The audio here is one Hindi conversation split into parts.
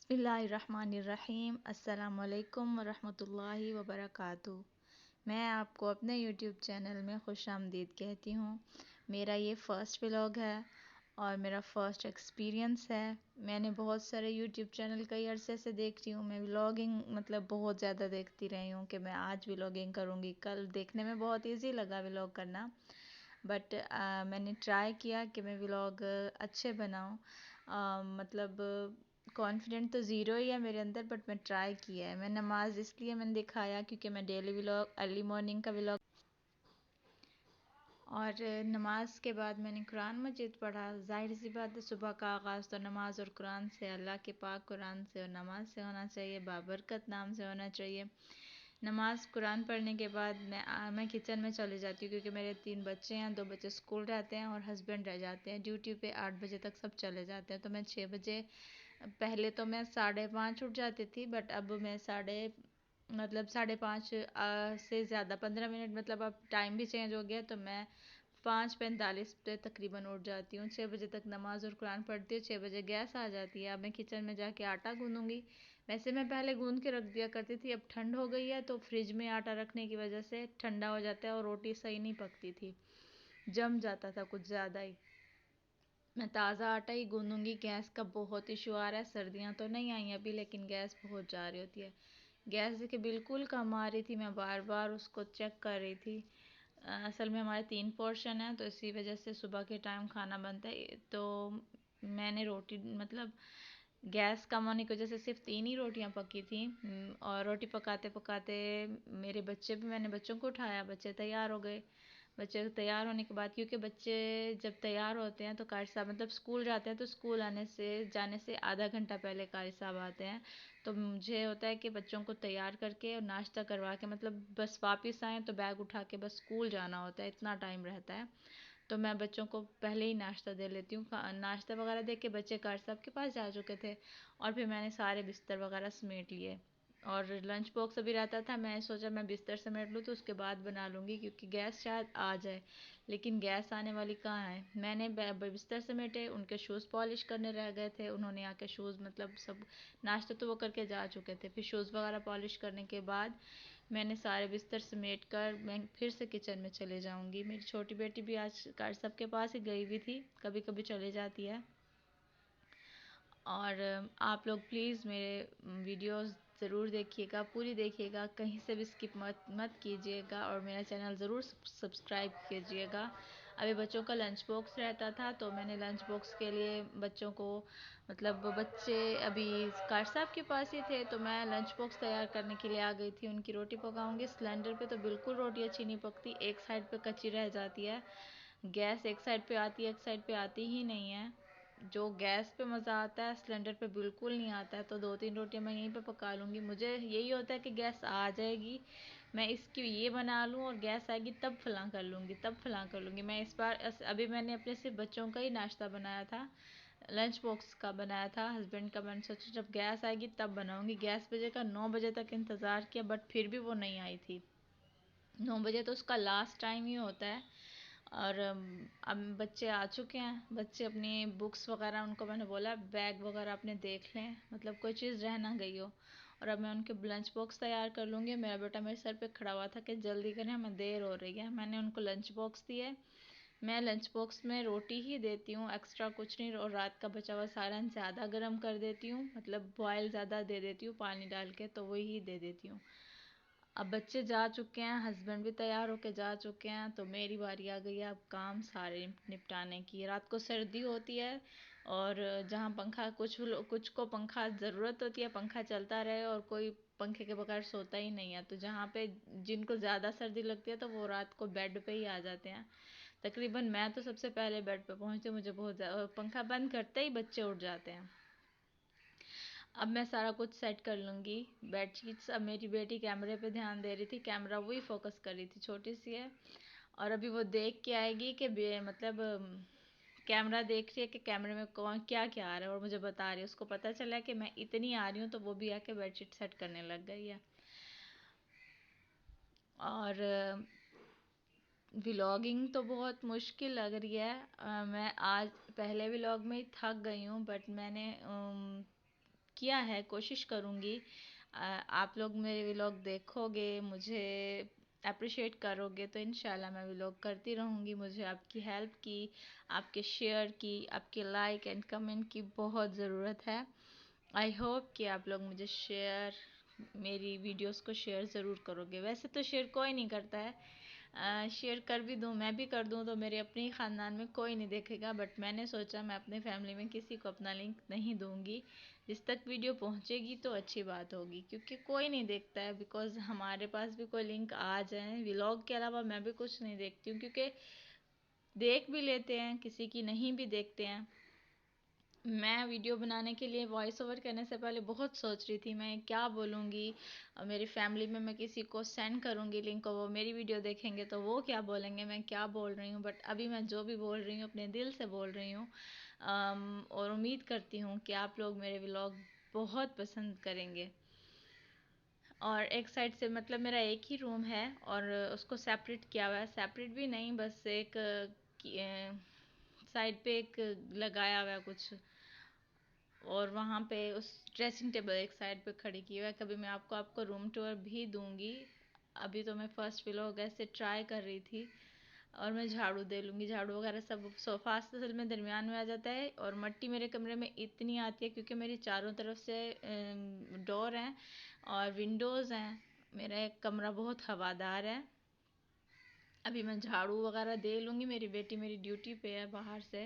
बिस्मिल्लाहिर्रहमानिर्रहीम अस्सलाम वालेकुम वरहमतुल्लाहि वबरकातुहू। मैं आपको अपने यूट्यूब चैनल में खुश आमदीद कहती हूँ। मेरा ये फ़र्स्ट व्लॉग है और मेरा फ़र्स्ट एक्सपीरियंस है। मैंने बहुत सारे यूट्यूब चैनल कई अरसे से देख रही हूँ। मैं व्लॉगिंग मतलब बहुत ज़्यादा देखती रही हूँ कि मैं आज व्लॉगिंग करूँगी, कल देखने में बहुत ईजी लगा व्लॉग करना। बट मैंने ट्राई किया कि मैं व्लॉग अच्छे बनाऊँ। मतलब कॉन्फिडेंट तो ज़ीरो ही है मेरे अंदर, बट मैं ट्राई किया है। मैं नमाज इसलिए मैंने दिखाया क्योंकि मैं डेली व्लॉग अर्ली मॉर्निंग का व्लॉग और नमाज के बाद मैंने कुरान मजीद पढ़ा। जाहिर सी बात है, सुबह का आगाज़ तो नमाज और कुरान से, अल्लाह के पाक कुरान से और नमाज से होना चाहिए, बाबरकत नाम से होना चाहिए। नमाज कुरान पढ़ने के बाद मैं किचन में चली जाती हूँ क्योंकि मेरे 3 बच्चे हैं, 2 बच्चे स्कूल रहते हैं और हस्बैंड रह जाते हैं ड्यूटी पे। 8 बजे तक सब चले जाते हैं तो मैं 6 बजे, पहले तो मैं 5:30 उठ जाती थी, बट अब मैं मतलब 5:30 से ज़्यादा 15 मिनट, मतलब अब टाइम भी चेंज हो गया, तो मैं 5:45 पे तकरीबन उठ जाती हूँ। 6 बजे तक नमाज और कुरान पढ़ती हूँ। 6 बजे गैस आ जाती है। अब मैं किचन में जाके आटा गूँधूँगी। वैसे मैं पहले गूँध के रख दिया करती थी, अब ठंड हो गई है तो फ्रिज में आटा रखने की वजह से ठंडा हो जाता है और रोटी सही नहीं पकती थी, जम जाता था कुछ ज़्यादा ही। मैं ताज़ा आटा ही गूँधूँगी। गैस का बहुत इशू आ रहा है। सर्दियाँ तो नहीं आई अभी, लेकिन गैस बहुत जा रही होती है। गैस देखिए बिल्कुल कम आ रही थी, मैं बार बार उसको चेक कर रही थी। असल में हमारे 3 पोर्शन हैं तो इसी वजह से सुबह के टाइम खाना बनता है। तो मैंने रोटी मतलब गैस कम होने की वजह से सिर्फ 3 ही रोटियां पकी थी। और रोटी पकाते पकाते मेरे बच्चे भी, मैंने बच्चों को उठाया, बच्चे तैयार हो गए। बच्चे तैयार होने के बाद, क्योंकि बच्चे जब तैयार होते हैं तो कारी साहब मतलब स्कूल जाते हैं, तो स्कूल जाने से आधा घंटा पहले कारी साहब आते हैं। तो मुझे होता है कि बच्चों को तैयार करके और नाश्ता करवा के, मतलब बस वापस आएँ तो बैग उठा के बस स्कूल जाना होता है, इतना टाइम रहता है। तो मैं बच्चों को पहले ही नाश्ता दे लेती हूँ। नाश्ता वगैरह दे के बच्चे कारी साहब के पास जा चुके थे और फिर मैंने सारे बिस्तर वगैरह समेट लिए। और लंच बॉक्स अभी रहता था, मैं सोचा मैं बिस्तर समेट लूँ तो उसके बाद बना लूँगी, क्योंकि गैस शायद आ जाए, लेकिन गैस आने वाली कहाँ है। मैंने बिस्तर समेटे, उनके शूज़ पॉलिश करने रह गए थे। उन्होंने आके शूज़ मतलब सब नाश्ता तो वो करके जा चुके थे, फिर शूज़ वगैरह पॉलिश करने के बाद मैंने सारे बिस्तर समेट कर मैं फिर से किचन में चले जाऊँगी। मेरी छोटी बेटी भी आज कार सबके पास ही गई हुई थी, कभी कभी चली जाती है। और आप लोग प्लीज़ मेरे वीडियोस ज़रूर देखिएगा, पूरी देखिएगा, कहीं से भी स्किप मत कीजिएगा और मेरा चैनल ज़रूर सब्सक्राइब कीजिएगा। अभी बच्चों का लंच बॉक्स रहता था तो मैंने लंच बॉक्स के लिए बच्चों को, मतलब बच्चे अभी कार साहब के पास ही थे तो मैं लंच बॉक्स तैयार करने के लिए आ गई थी। उनकी रोटी पकाऊंगी। सिलेंडर पे तो बिल्कुल रोटी अच्छी नहीं पकती, एक साइड पे कच्ची रह जाती है। गैस एक साइड पे आती है, एक साइड पे आती ही नहीं है। जो गैस पे मज़ा आता है सिलेंडर पे बिल्कुल नहीं आता है। तो 2-3 रोटियां मैं यहीं पे पका लूँगी। मुझे यही होता है कि गैस आ जाएगी, मैं इसकी ये बना लूँ और गैस आएगी तब फलां कर लूँगी, तब फलां कर लूँगी। मैं इस बार अभी मैंने अपने सिर्फ बच्चों का ही नाश्ता बनाया था, लंच बॉक्स का बनाया था। हस्बैंड का मैंने सोचा जब गैस आएगी तब बनाऊँगी। गैस बजे का 9 बजे तक इंतज़ार किया, बट फिर भी वो नहीं आई थी। 9 बजे तो उसका लास्ट टाइम ही होता है। और अब बच्चे आ चुके हैं। बच्चे अपनी बुक्स वगैरह, उनको मैंने बोला बैग वगैरह अपने देख लें, मतलब कोई चीज़ रह ना गई हो। और अब मैं उनके लंच बॉक्स तैयार कर लूँगी। मेरा बेटा मेरे सर पे खड़ा हुआ था कि जल्दी करें, हमें देर हो रही है। मैंने उनको लंच बॉक्स दिए। मैं लंच बॉक्स में रोटी ही देती हूँ, एक्स्ट्रा कुछ नहीं। और रात का बचा हुआ सालन ज़्यादा गर्म कर देती हूँ, मतलब बॉयल ज़्यादा दे देती हूँ पानी डाल के, तो वही दे देती हूँ। अब बच्चे जा चुके हैं, हस्बैंड भी तैयार होके जा चुके हैं, तो मेरी बारी आ गई है अब काम सारे निपटाने की। रात को सर्दी होती है और जहाँ पंखा, कुछ को पंखा ज़रूरत होती है, पंखा चलता रहे, और कोई पंखे के बगैर सोता ही नहीं है। तो जहाँ पे जिनको ज़्यादा सर्दी लगती है तो वो रात को बेड पे ही आ जाते हैं। तकरीबन मैं तो सबसे पहले बेड पे पहुँचती हूँ, मुझे बहुत ज़्यादा, पंखा बंद करते ही बच्चे उठ जाते हैं। अब मैं सारा कुछ सेट कर लूँगी। बेडशीट्स, अब मेरी बेटी कैमरे पे ध्यान दे रही थी, कैमरा वही फोकस कर रही थी, छोटी सी है। और अभी वो देख के आएगी कि मतलब कैमरा देख रही है कि कैमरे में कौन क्या क्या आ रहा है, और मुझे बता रही है। उसको पता चला कि मैं इतनी आ रही हूँ तो वो भी आके बेडशीट सेट करने लग गई है। और व्लॉगिंग तो बहुत मुश्किल लग रही है। मैं आज पहले व्लॉग में ही थक गई हूँ, बट मैंने किया है, कोशिश करूँगी आप लोग मेरे व्लॉग देखोगे, मुझे अप्रिशिएट करोगे तो इंशाल्लाह मैं व्लॉग करती रहूँगी। मुझे आपकी हेल्प की, आपके शेयर की, आपके लाइक एंड कमेंट की बहुत ज़रूरत है। आई होप कि आप लोग मुझे मेरी वीडियोस को शेयर ज़रूर करोगे। वैसे तो शेयर कोई नहीं करता है, शेयर कर भी दूँ, मैं भी कर दूँ तो मेरे अपने ही ख़ानदान में कोई नहीं देखेगा, बट मैंने सोचा मैं अपने फैमिली में किसी को अपना लिंक नहीं दूँगी। जिस तक वीडियो पहुँचेगी तो अच्छी बात होगी, क्योंकि कोई नहीं देखता है। बिकॉज़ हमारे पास भी कोई लिंक आ जाए, व्लॉग के अलावा मैं भी कुछ नहीं देखती हूँ, क्योंकि देख भी लेते हैं, किसी की नहीं भी देखते हैं। मैं वीडियो बनाने के लिए वॉइस ओवर करने से पहले बहुत सोच रही थी मैं क्या बोलूँगी। मेरी फैमिली में मैं किसी को सेंड करूँगी लिंक, और वो मेरी वीडियो देखेंगे तो वो क्या बोलेंगे, मैं क्या बोल रही हूँ। बट अभी मैं जो भी बोल रही हूँ अपने दिल से बोल रही हूँ। और उम्मीद करती हूँ कि आप लोग मेरे व्लॉग बहुत पसंद करेंगे। और एक साइड से मतलब मेरा एक ही रूम है और उसको सेपरेट किया हुआ है, सेपरेट भी नहीं, बस एक साइड पे एक लगाया हुआ है कुछ, और वहाँ पे उस ड्रेसिंग टेबल एक साइड पे खड़ी की हुई है। कभी मैं आपको रूम टूर भी दूंगी। अभी तो मैं फर्स्ट व्लॉग ऐसे ट्राई कर रही थी। और मैं झाड़ू दे लूँगी, झाड़ू वगैरह सब। सोफा असल में दरमियान में आ जाता है, और मट्टी मेरे कमरे में इतनी आती है क्योंकि मेरी चारों तरफ से डोर हैं और विंडोज़ हैं। मेरा एक कमरा बहुत हवादार है। अभी मैं झाड़ू वगैरह दे लूँगी, मेरी बेटी मेरी ड्यूटी पे है बाहर से,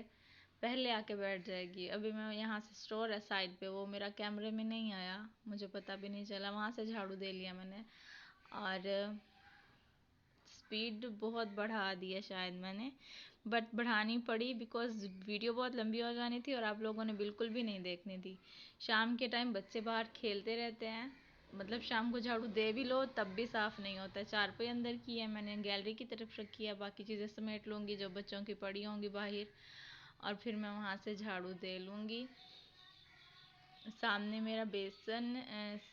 पहले आके बैठ जाएगी। अभी मैं यहाँ से स्टोर है साइड पे, वो मेरा कैमरे में नहीं आया, मुझे पता भी नहीं चला, वहाँ से झाड़ू दे लिया मैंने। और स्पीड बहुत बढ़ा दी है शायद मैंने, बट बढ़ानी पड़ी बिकॉज वीडियो बहुत लंबी हो जानी थी और आप लोगों ने बिल्कुल भी नहीं देखनी थी। शाम के टाइम बच्चे बाहर खेलते रहते हैं, मतलब शाम को झाड़ू दे भी लो तब भी साफ़ नहीं होता है। चारपाई अंदर की है मैंने, गैलरी की तरफ रखी है, बाकी चीज़ें समेट लूँगी जो बच्चों की पड़ी होंगी बाहर, और फिर मैं वहाँ से झाड़ू दे लूँगी। सामने मेरा बेसन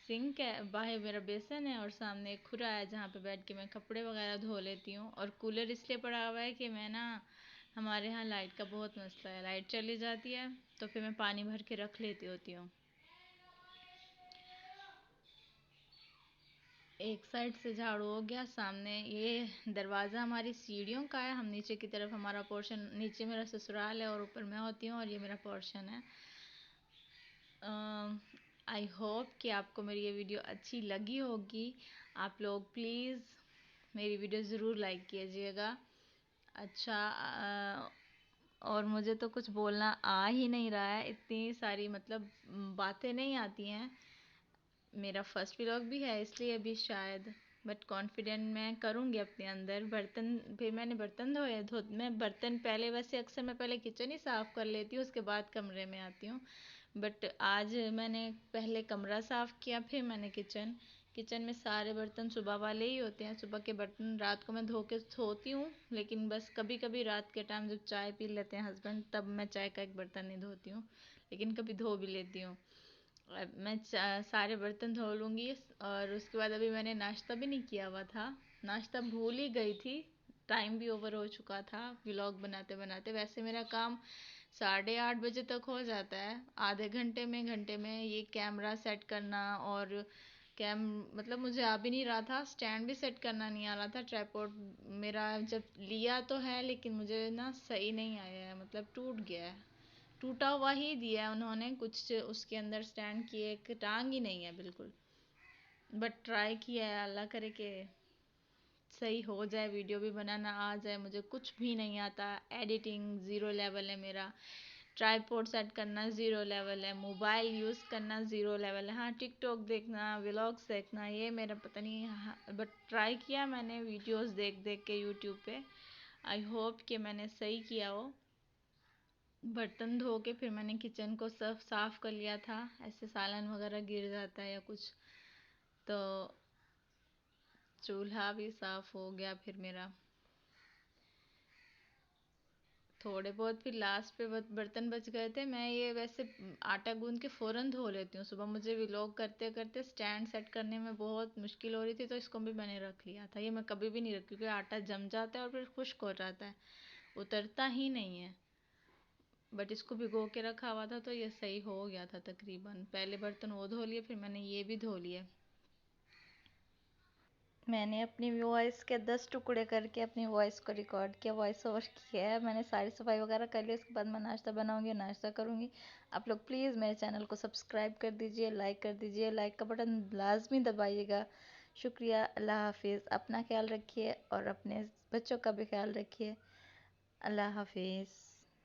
सिंक है, बाहर मेरा बेसन है, और सामने एक खुरा है जहाँ पे बैठ के मैं कपड़े वगैरह धो लेती हूँ। और कूलर इसलिए पड़ा हुआ है कि मैं ना, हमारे यहाँ लाइट का बहुत मसला है, लाइट चली जाती है तो फिर मैं पानी भर के रख लेती होती हूँ। एक साइड से झाड़ू हो गया। सामने ये दरवाज़ा हमारी सीढ़ियों का है, हम नीचे की तरफ, हमारा पोर्शन नीचे मेरा ससुराल है और ऊपर मैं होती हूँ, और ये मेरा पोर्शन है। आई होप कि आपको मेरी ये वीडियो अच्छी लगी होगी। आप लोग प्लीज़ मेरी वीडियो ज़रूर लाइक कीजिएगा। अच्छा, और मुझे तो कुछ बोलना आ ही नहीं रहा है, इतनी सारी मतलब बातें नहीं आती हैं। मेरा फर्स्ट व्लॉग भी है इसलिए भी शायद, बट कॉन्फिडेंट मैं करूँगी अपने अंदर। बर्तन फिर मैंने बर्तन धोए मैं बर्तन पहले, वैसे अक्सर मैं पहले किचन ही साफ़ कर लेती हूँ, उसके बाद कमरे में आती हूँ। बट आज मैंने पहले कमरा साफ़ किया, फिर मैंने किचन। किचन में सारे बर्तन सुबह वाले ही होते हैं, सुबह के बर्तन रात को मैं धो के सोती हूँ, लेकिन बस कभी कभी रात के टाइम जब चाय पी लेते हैं हस्बैंड, तब मैं चाय का एक बर्तन नहीं धोती हूँ, लेकिन कभी धो भी लेती हूँ। मैं सारे बर्तन धो लूँगी। और उसके बाद अभी मैंने नाश्ता भी नहीं किया हुआ था, नाश्ता भूल ही गई थी, टाइम भी ओवर हो चुका था व्लॉग बनाते बनाते। वैसे मेरा काम 8:30 बजे तक हो जाता है, आधे घंटे में ये कैमरा सेट करना, और कैम मतलब मुझे आ भी नहीं रहा था, स्टैंड भी सेट करना नहीं आ रहा था। ट्राइपॉड मेरा जब लिया तो है, लेकिन मुझे ना सही नहीं आया है, मतलब टूट गया है, टूटा हुआ ही दिया है उन्होंने कुछ, उसके अंदर स्टैंड की एक टांग ही नहीं है बिल्कुल। बट ट्राई किया है, अल्लाह करे कि सही हो जाए, वीडियो भी बनाना आ जाए। मुझे कुछ भी नहीं आता, एडिटिंग ज़ीरो लेवल है मेरा, ट्राइपॉड सेट करना ज़ीरो लेवल है, मोबाइल यूज़ करना ज़ीरो लेवल है। हाँ, टिकटॉक देखना, व्लॉग्स देखना, ये मेरा पता नहीं। हाँ, बट ट्राई किया मैंने वीडियोस देख देख के यूट्यूब पे। आई होप कि मैंने सही किया हो। बर्तन धो के फिर मैंने किचन को सब साफ़ कर लिया था, ऐसे सालन वगैरह गिर जाता है या कुछ, तो चूल्हा भी साफ़ हो गया फिर मेरा। थोड़े बहुत फिर लास्ट पे बर्तन बच गए थे। मैं ये वैसे आटा गूंद के फ़ौरन धो लेती हूँ सुबह, मुझे व्लॉग करते करते स्टैंड सेट करने में बहुत मुश्किल हो रही थी, तो इसको भी मैंने रख लिया था। ये मैं कभी भी नहीं रखती क्योंकि आटा जम जाता है और फिर खुश्क हो जाता है, उतरता ही नहीं है। बट इसको भिगो के रखा हुआ था तो ये सही हो गया था तकरीबन। पहले बर्तन वो धो लिए, फिर मैंने ये भी धो लिए। मैंने अपनी वॉइस के 10 टुकड़े करके अपनी वॉइस को रिकॉर्ड किया, वॉइस ओवर किया है। मैंने सारी सफाई वगैरह कर ली, उसके बाद मैं नाश्ता बनाऊंगी, नाश्ता करूंगी। आप लोग प्लीज़ मेरे चैनल को सब्सक्राइब कर दीजिए, लाइक कर दीजिए, लाइक का बटन लाजमी दबाइएगा। शुक्रिया, अल्लाह हाफिज़। अपना ख्याल रखिए और अपने बच्चों का भी ख्याल रखिए। अल्लाह हाफिज़।